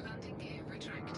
Landing gear retracted.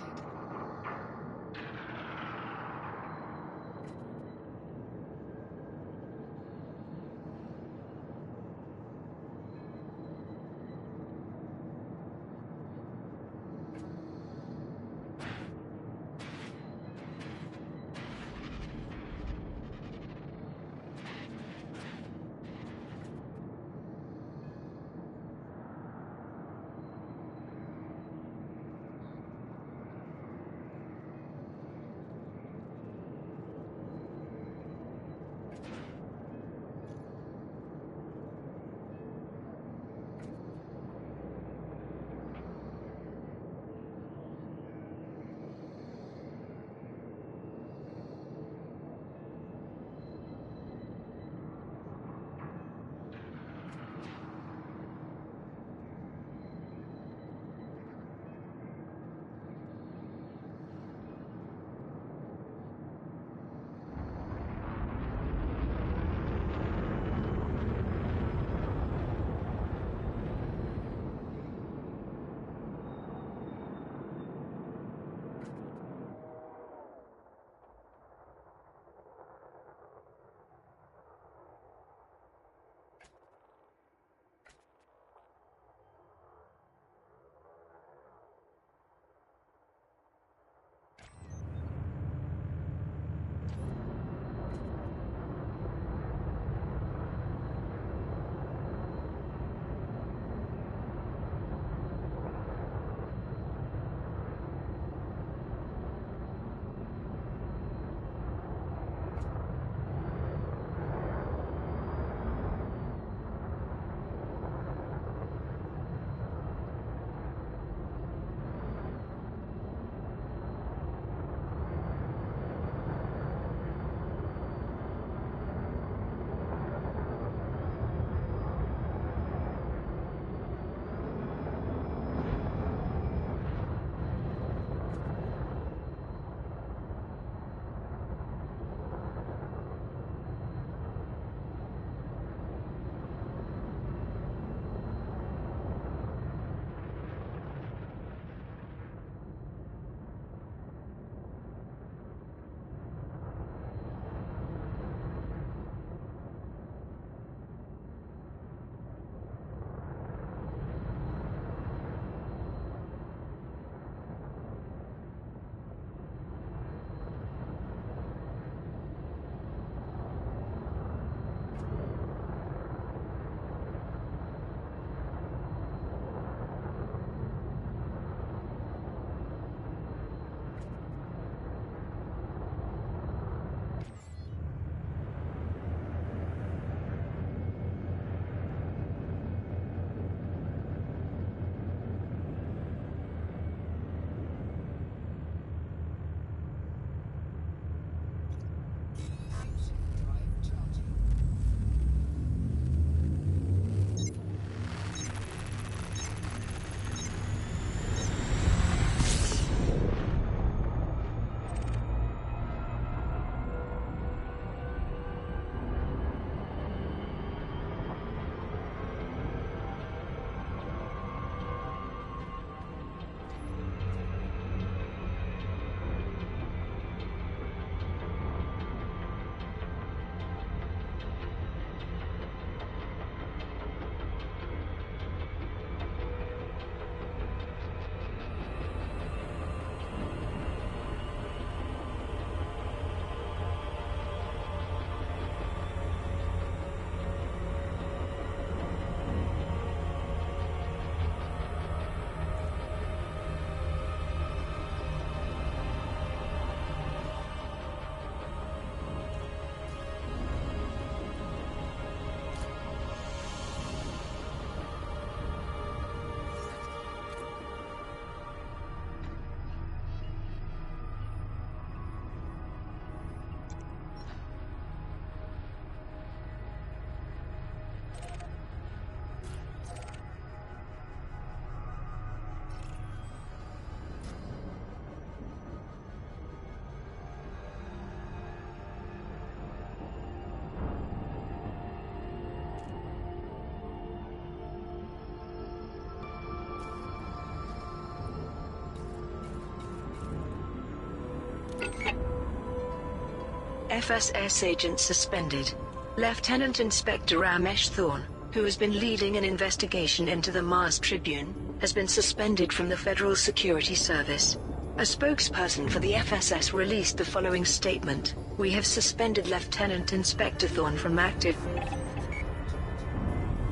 FSS agent suspended. Lieutenant Inspector Ramesh Thorne, who has been leading an investigation into the Mars Tribune, has been suspended from the Federal Security Service. A spokesperson for the FSS released the following statement: "We have suspended Lieutenant Inspector Thorne from active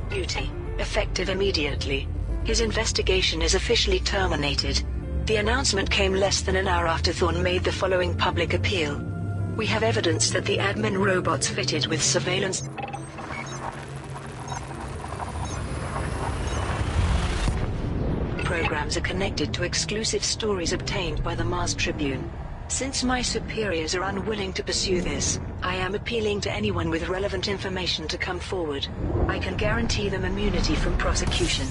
duty, effective immediately. His investigation is officially terminated." The announcement came less than an hour after Thorne made the following public appeal: "We have evidence that the admin robots fitted with surveillance programs are connected to exclusive stories obtained by the Mars Tribune. Since my superiors are unwilling to pursue this, I am appealing to anyone with relevant information to come forward. I can guarantee them immunity from prosecution."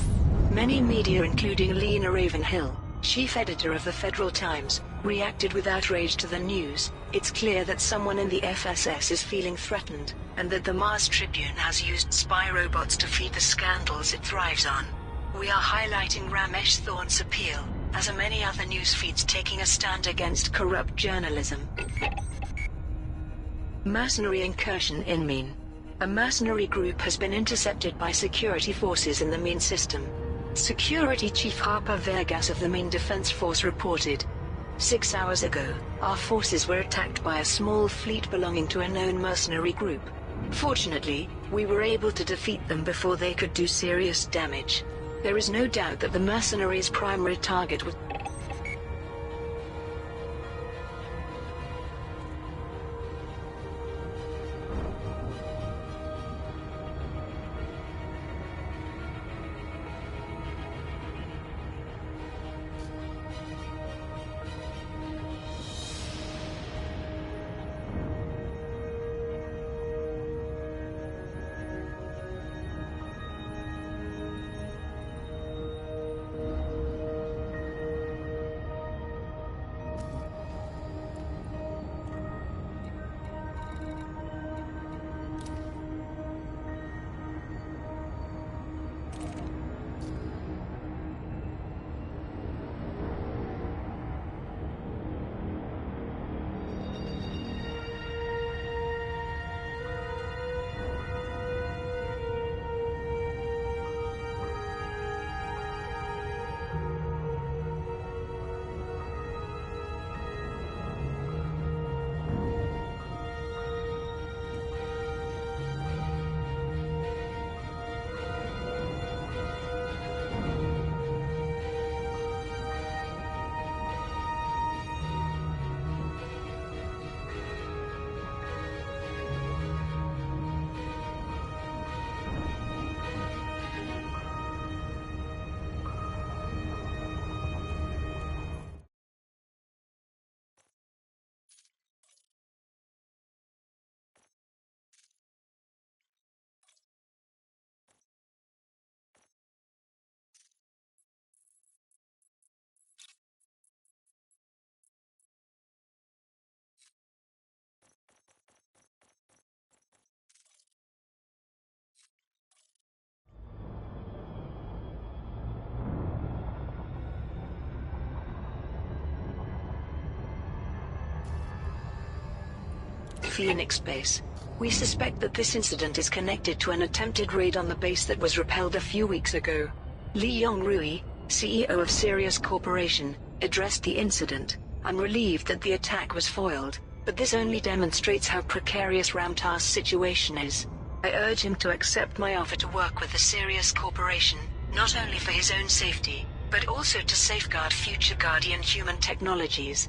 Many media, including Lena Ravenhill, chief editor of the Federal Times, reacted with outrage to the news. "It's clear that someone in the FSS is feeling threatened, and that the Mars Tribune has used spy robots to feed the scandals it thrives on. We are highlighting Ramesh Thorne's appeal, as are many other news feeds taking a stand against corrupt journalism." Mercenary incursion in Meen. A mercenary group has been intercepted by security forces in the Meen system. Security Chief Harper Vegas of the Meen Defense Force reported, 6 hours ago, our forces were attacked by a small fleet belonging to a known mercenary group. Fortunately, we were able to defeat them before they could do serious damage. There is no doubt that the mercenaries' primary target was Phoenix Base. We suspect that this incident is connected to an attempted raid on the base that was repelled a few weeks ago. Lee Yong-rui, CEO of Sirius Corporation, addressed the incident. "I'm relieved that the attack was foiled, but this only demonstrates how precarious Ramtar's situation is. I urge him to accept my offer to work with the Sirius Corporation, not only for his own safety, but also to safeguard future Guardian human technologies."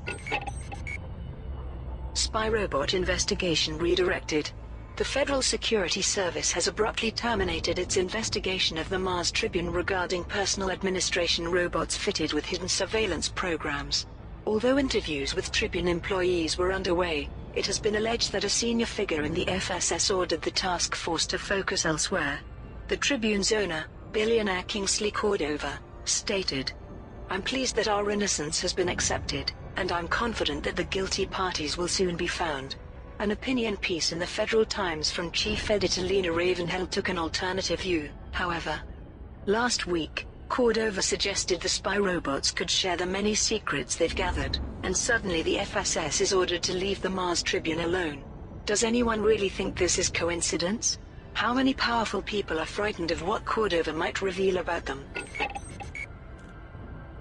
Spy robot investigation redirected. The Federal Security Service has abruptly terminated its investigation of the Mars Tribune regarding personal administration robots fitted with hidden surveillance programs. Although interviews with Tribune employees were underway, it has been alleged that a senior figure in the FSS ordered the task force to focus elsewhere. The Tribune's owner, billionaire Kingsley Cordova, stated, "I'm pleased that our innocence has been accepted, and I'm confident that the guilty parties will soon be found." An opinion piece in the Federal Times from chief editor Lena Ravenhill took an alternative view, however. Last week, Cordova suggested the spy robots could share the many secrets they've gathered, and suddenly the FSS is ordered to leave the Mars Tribune alone. Does anyone really think this is coincidence? How many powerful people are frightened of what Cordova might reveal about them?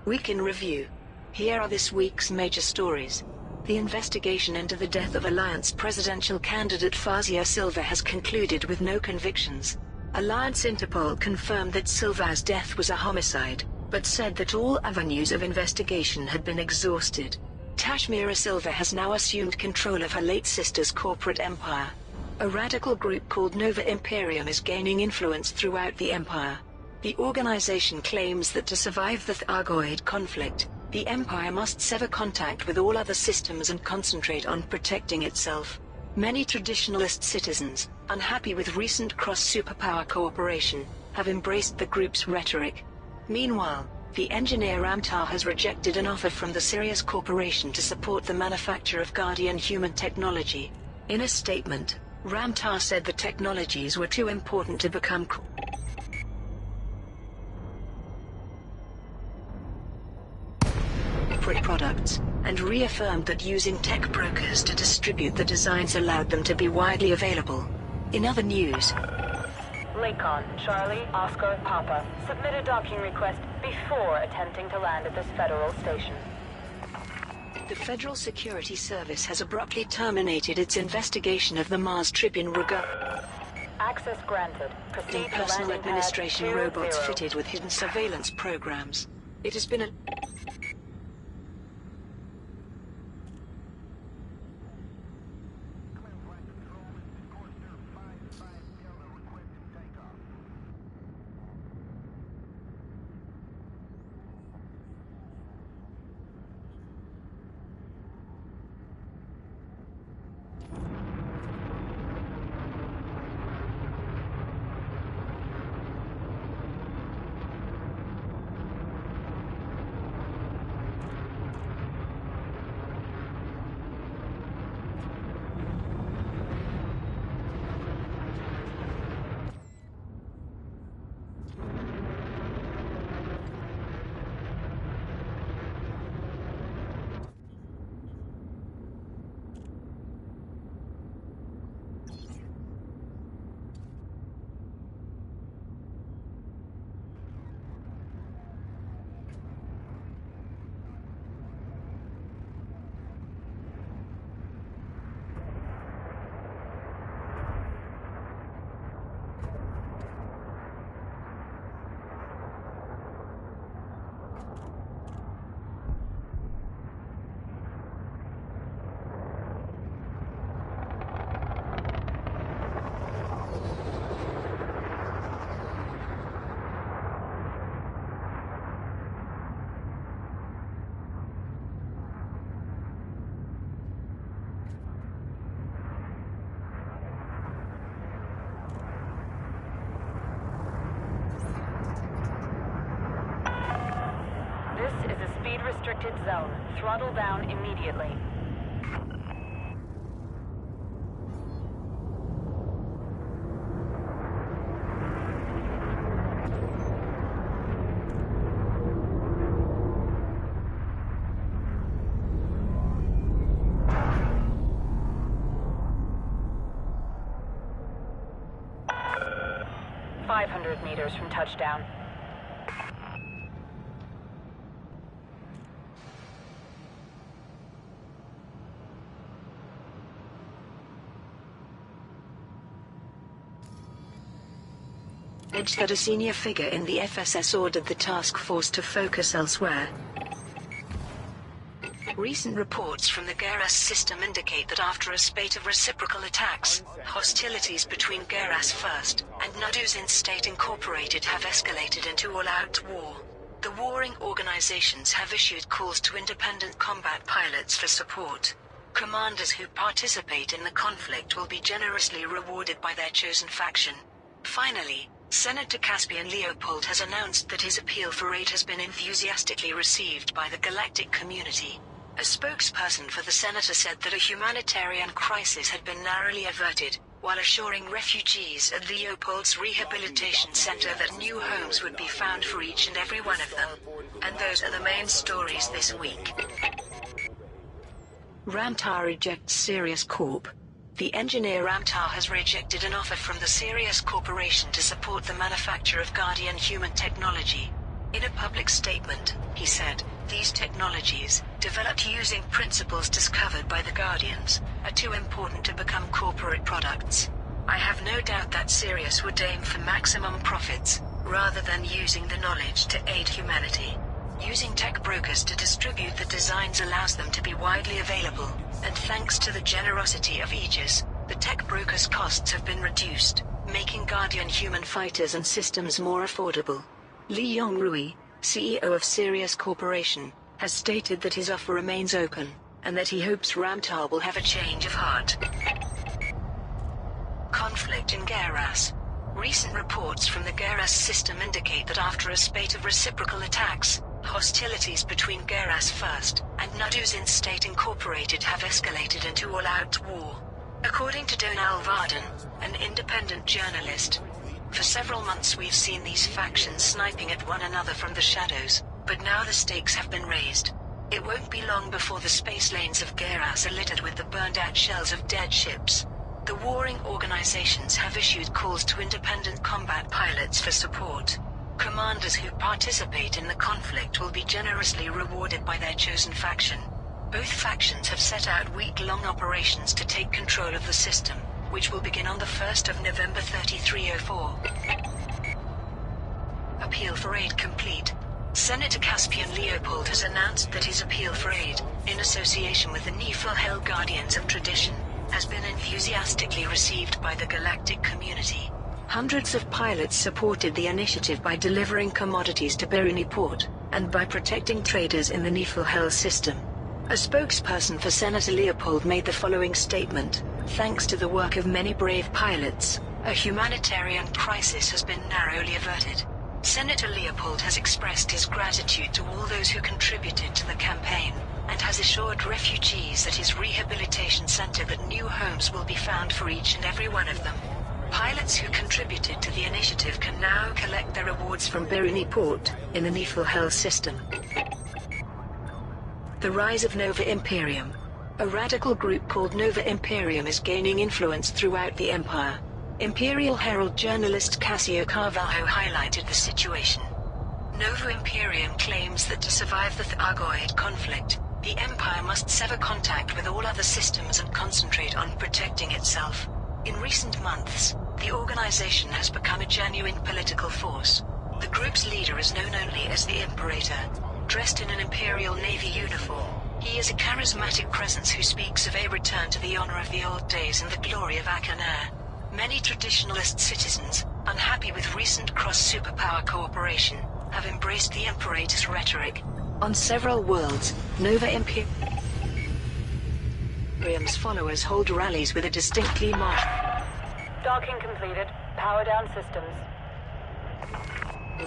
Week in Review. Here are this week's major stories. The investigation into the death of Alliance presidential candidate Fazio Silva has concluded with no convictions. Alliance Interpol confirmed that Silva's death was a homicide, but said that all avenues of investigation had been exhausted. Tashmira Silva has now assumed control of her late sister's corporate empire. A radical group called Nova Imperium is gaining influence throughout the empire. The organization claims that to survive the Thargoid conflict, the Empire must sever contact with all other systems and concentrate on protecting itself. Many traditionalist citizens, unhappy with recent cross-superpower cooperation, have embraced the group's rhetoric. Meanwhile, the engineer Ramtar has rejected an offer from the Sirius Corporation to support the manufacture of Guardian human technology. In a statement, Ramtar said the technologies were too important to become products, and reaffirmed that using tech brokers to distribute the designs allowed them to be widely available. In other news, Lakon, Charlie, Oscar, Papa, submit a docking request before attempting to land at this federal station. The Federal Security Service has abruptly terminated its investigation of the Mars Tribune regarding Access granted. Proceed to personal landing administration pad 20. robots fitted with hidden surveillance programs. It has been a Restricted zone. Throttle down immediately. Meters from touchdown. That a senior figure in the FSS ordered the task force to focus elsewhere. Recent reports from the Geras system indicate that after a spate of reciprocal attacks, hostilities between Geras First and Naduzin State Incorporated have escalated into all-out war. The warring organizations have issued calls to independent combat pilots for support. Commanders who participate in the conflict will be generously rewarded by their chosen faction. Finally, Senator Caspian Leopold has announced that his appeal for aid has been enthusiastically received by the galactic community. A spokesperson for the senator said that a humanitarian crisis had been narrowly averted, while assuring refugees at Leopold's rehabilitation center that new homes would be found for each and every one of them. And those are the main stories this week. Ramtar rejects Sirius Corp. The engineer Ramtar has rejected an offer from the Sirius Corporation to support the manufacture of Guardian human technology. In a public statement, he said, "These technologies, developed using principles discovered by the Guardians, are too important to become corporate products. I have no doubt that Sirius would aim for maximum profits, rather than using the knowledge to aid humanity. Using tech brokers to distribute the designs allows them to be widely available, and thanks to the generosity of Aegis, the tech brokers' costs have been reduced, making Guardian human fighters and systems more affordable." Li Yongrui, CEO of Sirius Corporation, has stated that his offer remains open, and that he hopes Ramtar will have a change of heart. Conflict in Geras. Recent reports from the Geras system indicate that after a spate of reciprocal attacks, hostilities between Geras First and Nuduzin State Incorporated have escalated into all-out war. According to Donal Varden, an independent journalist, "For several months we've seen these factions sniping at one another from the shadows, but now the stakes have been raised. It won't be long before the space lanes of Geras are littered with the burned-out shells of dead ships. The warring organizations have issued calls to independent combat pilots for support. Commanders who participate in the conflict will be generously rewarded by their chosen faction. Both factions have set out week-long operations to take control of the system, which will begin on the 1st of November 3304. Appeal for aid complete. Senator Caspian Leopold has announced that his appeal for aid, in association with the Niflhel Guardians of Tradition, has been enthusiastically received by the galactic community. Hundreds of pilots supported the initiative by delivering commodities to Beruni Port, and by protecting traders in the Niflhel system. A spokesperson for Senator Leopold made the following statement: "Thanks to the work of many brave pilots, a humanitarian crisis has been narrowly averted." Senator Leopold has expressed his gratitude to all those who contributed to the campaign, and has assured refugees at his rehabilitation center that new homes will be found for each and every one of them. Pilots who contributed to the initiative can now collect their rewards from Beruni Port, in the Niflhel system. The rise of Nova Imperium. A radical group called Nova Imperium is gaining influence throughout the Empire. Imperial Herald journalist Cassio Carvalho highlighted the situation. Nova Imperium claims that to survive the Thargoid conflict, the Empire must sever contact with all other systems and concentrate on protecting itself. In recent months, the organization has become a genuine political force. The group's leader is known only as the Imperator. Dressed in an Imperial Navy uniform, he is a charismatic presence who speaks of a return to the honor of the old days and the glory of Akanair. Many traditionalist citizens, unhappy with recent cross-superpower cooperation, have embraced the Imperator's rhetoric. On several worlds, Nova Imperium's followers hold rallies with a distinctly martial Docking completed. Power down systems.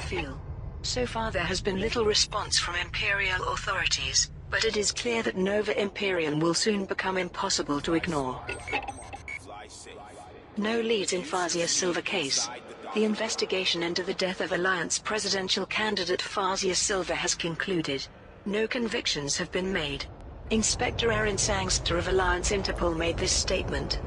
feel. So far there has been little response from Imperial authorities, but it is clear that Nova Imperium will soon become impossible to ignore. No leads in Fazia Silva case. The investigation into the death of Alliance presidential candidate Fazia Silva has concluded. No convictions have been made. Inspector Erin Sangster of Alliance Interpol made this statement.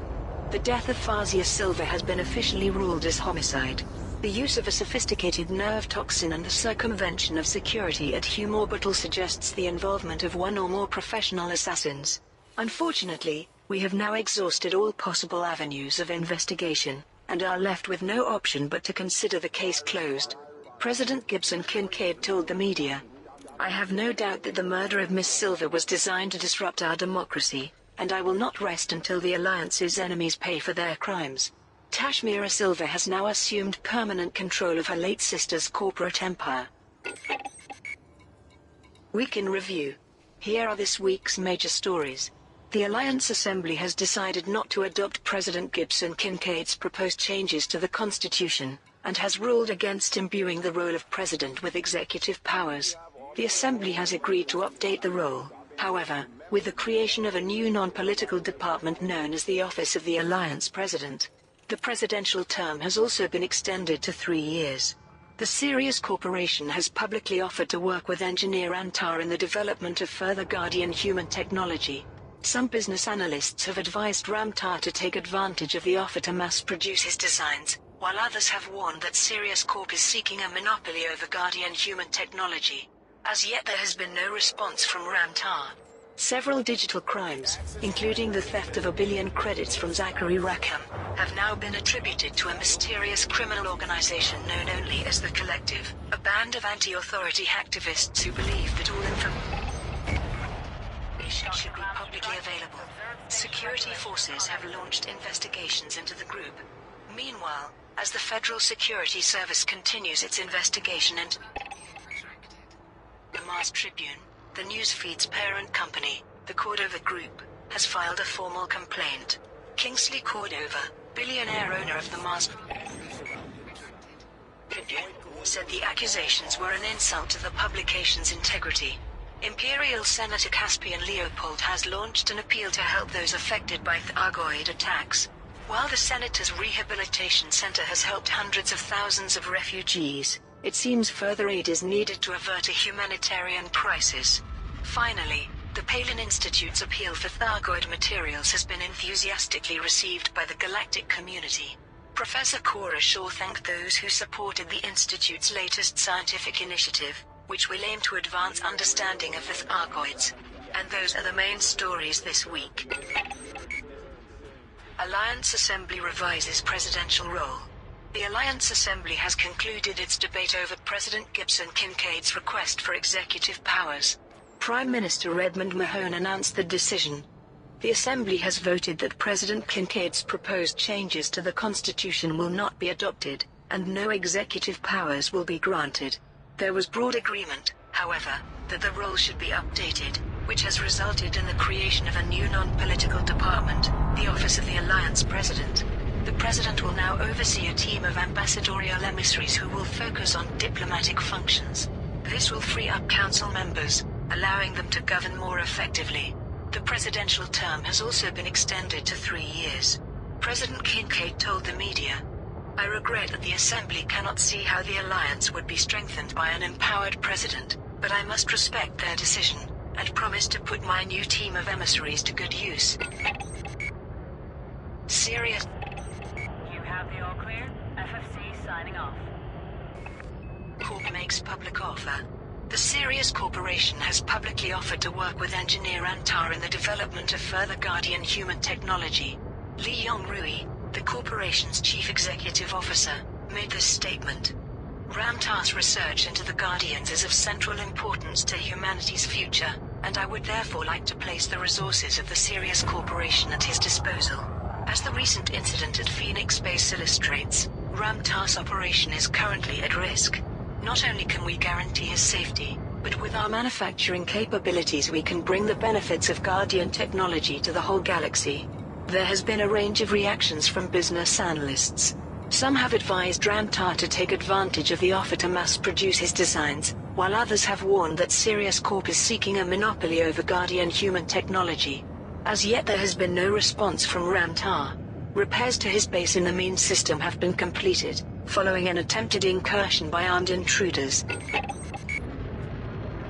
The death of Fazia Silva has been officially ruled as homicide. The use of a sophisticated nerve toxin and the circumvention of security at Hume Orbital suggests the involvement of one or more professional assassins. Unfortunately, we have now exhausted all possible avenues of investigation, and are left with no option but to consider the case closed. President Gibson Kincaid told the media, "I have no doubt that the murder of Miss Silva was designed to disrupt our democracy, and I will not rest until the Alliance's enemies pay for their crimes." Tashmira Silva has now assumed permanent control of her late sister's corporate empire. Week in Review. Here are this week's major stories. The Alliance Assembly has decided not to adopt President Gibson Kincaid's proposed changes to the Constitution, and has ruled against imbuing the role of President with executive powers. The Assembly has agreed to update the role, however, with the creation of a new non-political department known as the Office of the Alliance President. The presidential term has also been extended to 3 years. The Sirius Corporation has publicly offered to work with engineer Antar in the development of further Guardian human technology. Some business analysts have advised Ramtar to take advantage of the offer to mass-produce his designs, while others have warned that Sirius Corp is seeking a monopoly over Guardian human technology. As yet there has been no response from Ramtar. Several digital crimes, including the theft of 1 billion credits from Zachary Rackham, have now been attributed to a mysterious criminal organization known only as the Collective, a band of anti-authority hacktivists who believe that all information should be publicly available. Security forces have launched investigations into the group. Meanwhile, as the Federal Security Service continues its investigation into the Mars Tribune, the newsfeed's parent company, the Cordova Group, has filed a formal complaint. Kingsley Cordova, billionaire owner of the Mars Tribune, said the accusations were an insult to the publication's integrity. Imperial Senator Caspian Leopold has launched an appeal to help those affected by Thargoid attacks. While the Senator's Rehabilitation Center has helped hundreds of thousands of refugees, it seems further aid is needed to avert a humanitarian crisis. Finally, the Palin Institute's appeal for Thargoid materials has been enthusiastically received by the galactic community. Professor Cora Shaw thanked those who supported the Institute's latest scientific initiative, which will aim to advance understanding of the Thargoids. And those are the main stories this week. Alliance Assembly revises presidential role. The Alliance Assembly has concluded its debate over President Gibson Kincaid's request for executive powers. Prime Minister Redmond Mahone announced the decision. The Assembly has voted that President Kincaid's proposed changes to the Constitution will not be adopted, and no executive powers will be granted. There was broad agreement, however, that the role should be updated, which has resulted in the creation of a new non-political department, the Office of the Alliance President. The President will now oversee a team of ambassadorial emissaries who will focus on diplomatic functions. This will free up council members, allowing them to govern more effectively. The presidential term has also been extended to 3 years. President Kincaid told the media, "I regret that the Assembly cannot see how the alliance would be strengthened by an empowered president, but I must respect their decision, and promise to put my new team of emissaries to good use." Sirius You have the all clear. FFC signing off. Corp makes public offer. The Sirius Corporation has publicly offered to work with engineer Antar in the development of further Guardian human technology. Lee Yong-Rui, the corporation's chief executive officer, made this statement. Ramtar's research into the Guardians is of central importance to humanity's future, and I would therefore like to place the resources of the Sirius Corporation at his disposal. As the recent incident at Phoenix Base illustrates, Ramtar's operation is currently at risk. Not only can we guarantee his safety, but with our manufacturing capabilities we can bring the benefits of Guardian technology to the whole galaxy. There has been a range of reactions from business analysts. Some have advised Ramtar to take advantage of the offer to mass-produce his designs, while others have warned that Sirius Corp is seeking a monopoly over Guardian human technology. As yet there has been no response from Ramtar. Repairs to his base in the main system have been completed, following an attempted incursion by armed intruders.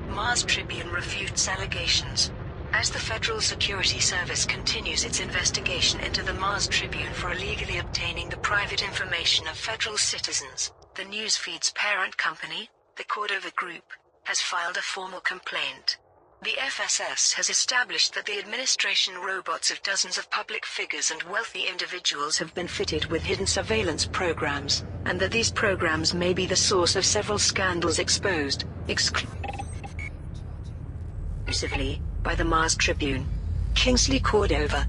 Mars Tribune refutes allegations. As the Federal Security Service continues its investigation into the Mars Tribune for illegally obtaining the private information of federal citizens, the newsfeed's parent company, the Cordova Group, has filed a formal complaint. The FSS has established that the administration robots of dozens of public figures and wealthy individuals have been fitted with hidden surveillance programs, and that these programs may be the source of several scandals exposed, exclusively, by the Mars Tribune. Kingsley Cordova.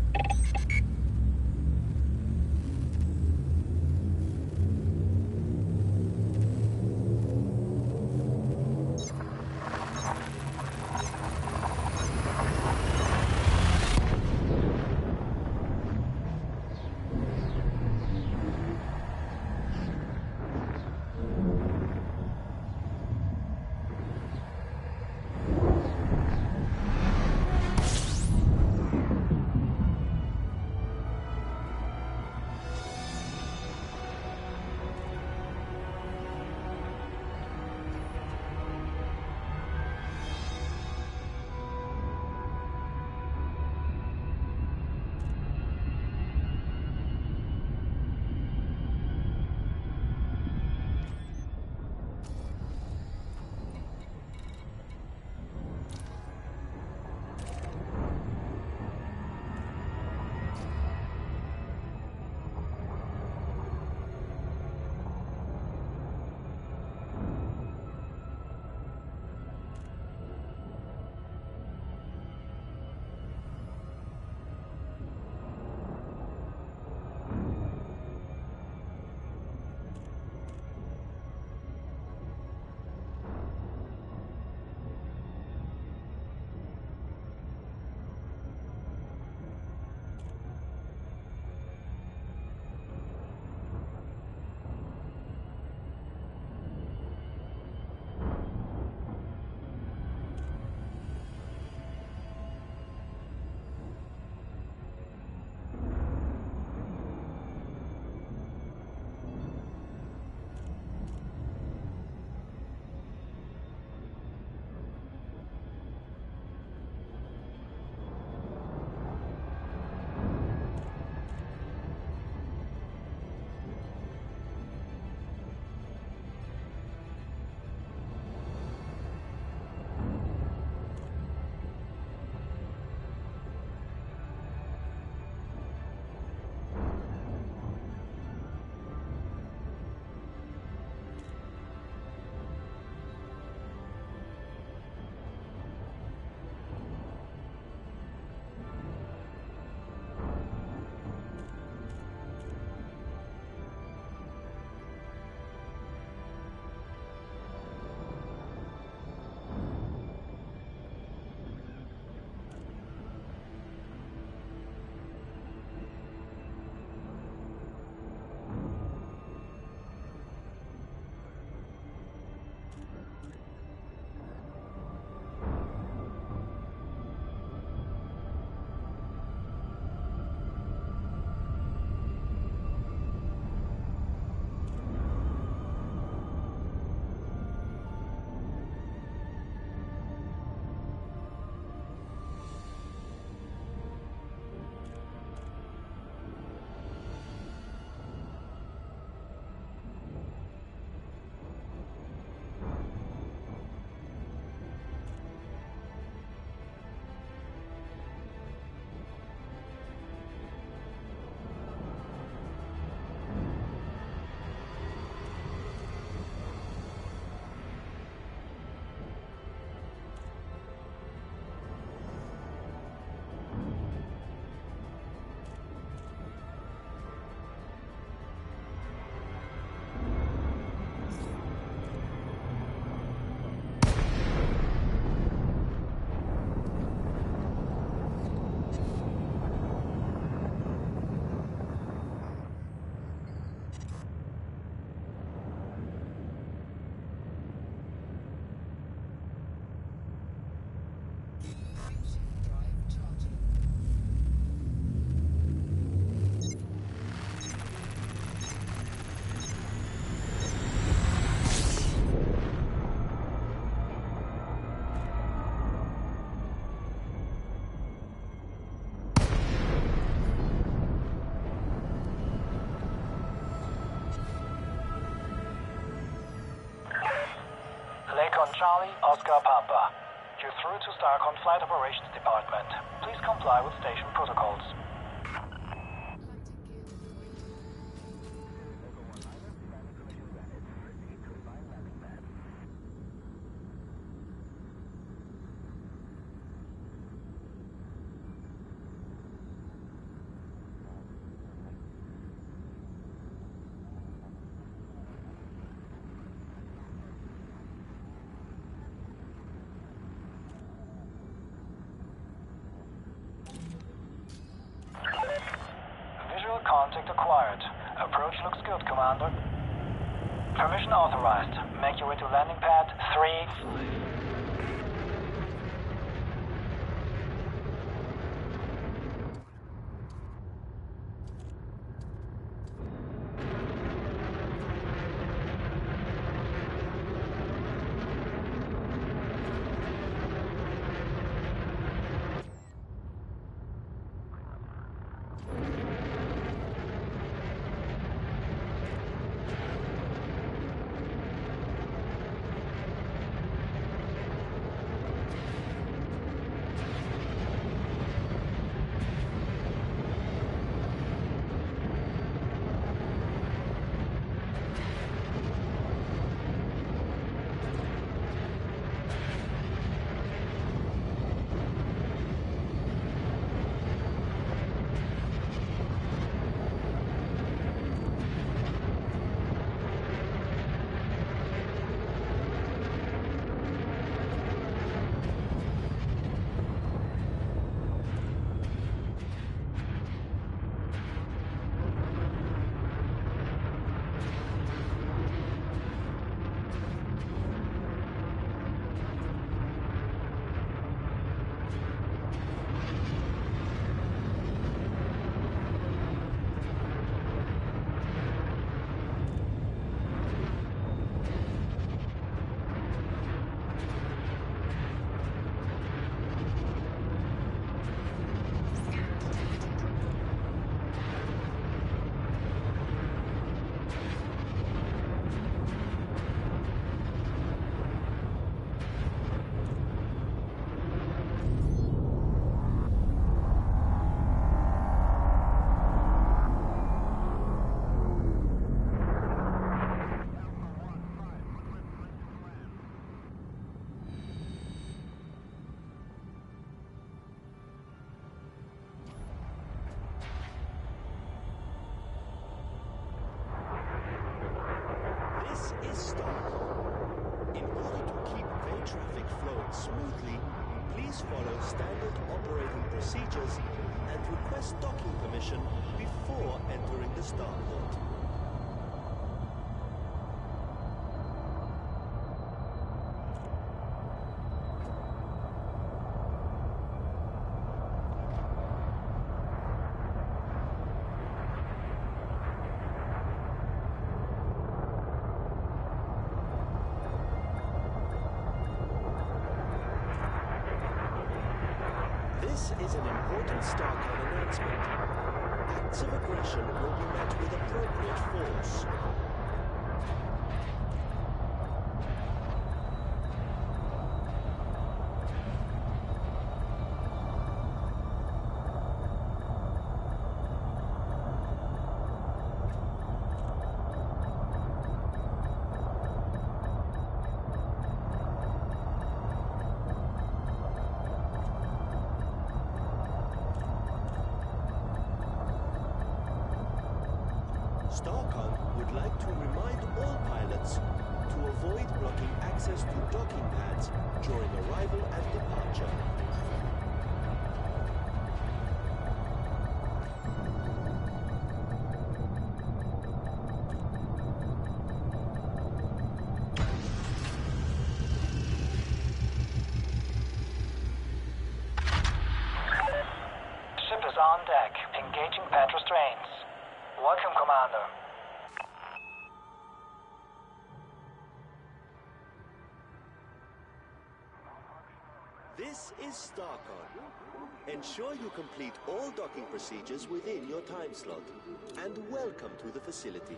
Charlie, Oscar, Papa. You're through to Starcon Flight Operations Department. Please comply with station protocols. Visual contact acquired. Approach looks good, Commander. Permission authorized. Make your way to landing pad 3. This is Starcon. In order to keep bay traffic flowing smoothly, please follow standard operating procedures and request docking permission before entering the starport. This is an important Starcon announcement. Acts of aggression will be met with appropriate force. Starcon would like to remind all pilots to avoid blocking access to docking pads during arrival and departure. Ship is on deck, engaging pad restraints. Welcome, Commander. This is Starcon. Ensure you complete all docking procedures within your time slot. And welcome to the facility.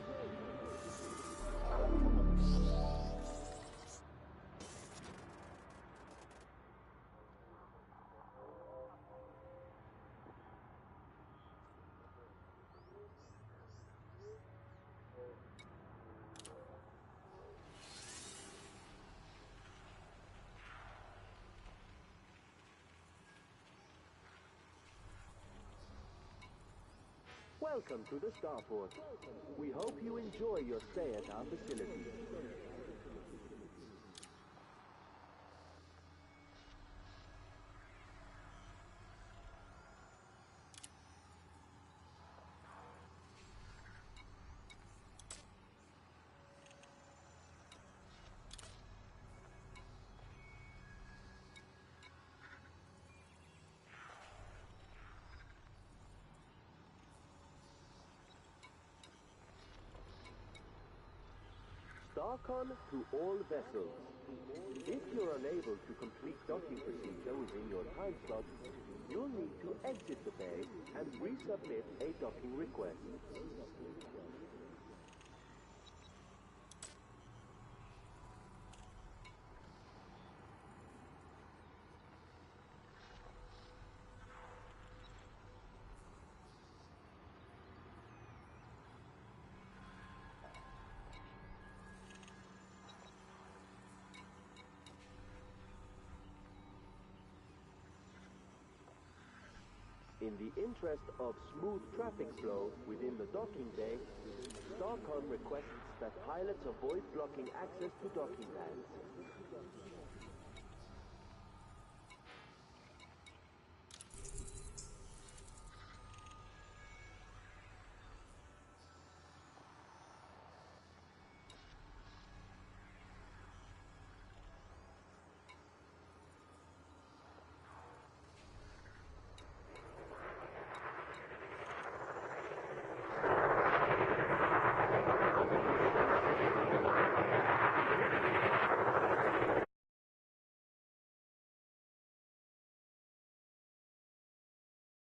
Welcome to the Starport. We hope you enjoy your stay at our facility. Starcon to all vessels. If you're unable to complete docking procedure within your time slot, you'll need to exit the bay and resubmit a docking request. In the interest of smooth traffic flow within the docking bay, Starcon requests that pilots avoid blocking access to docking pads.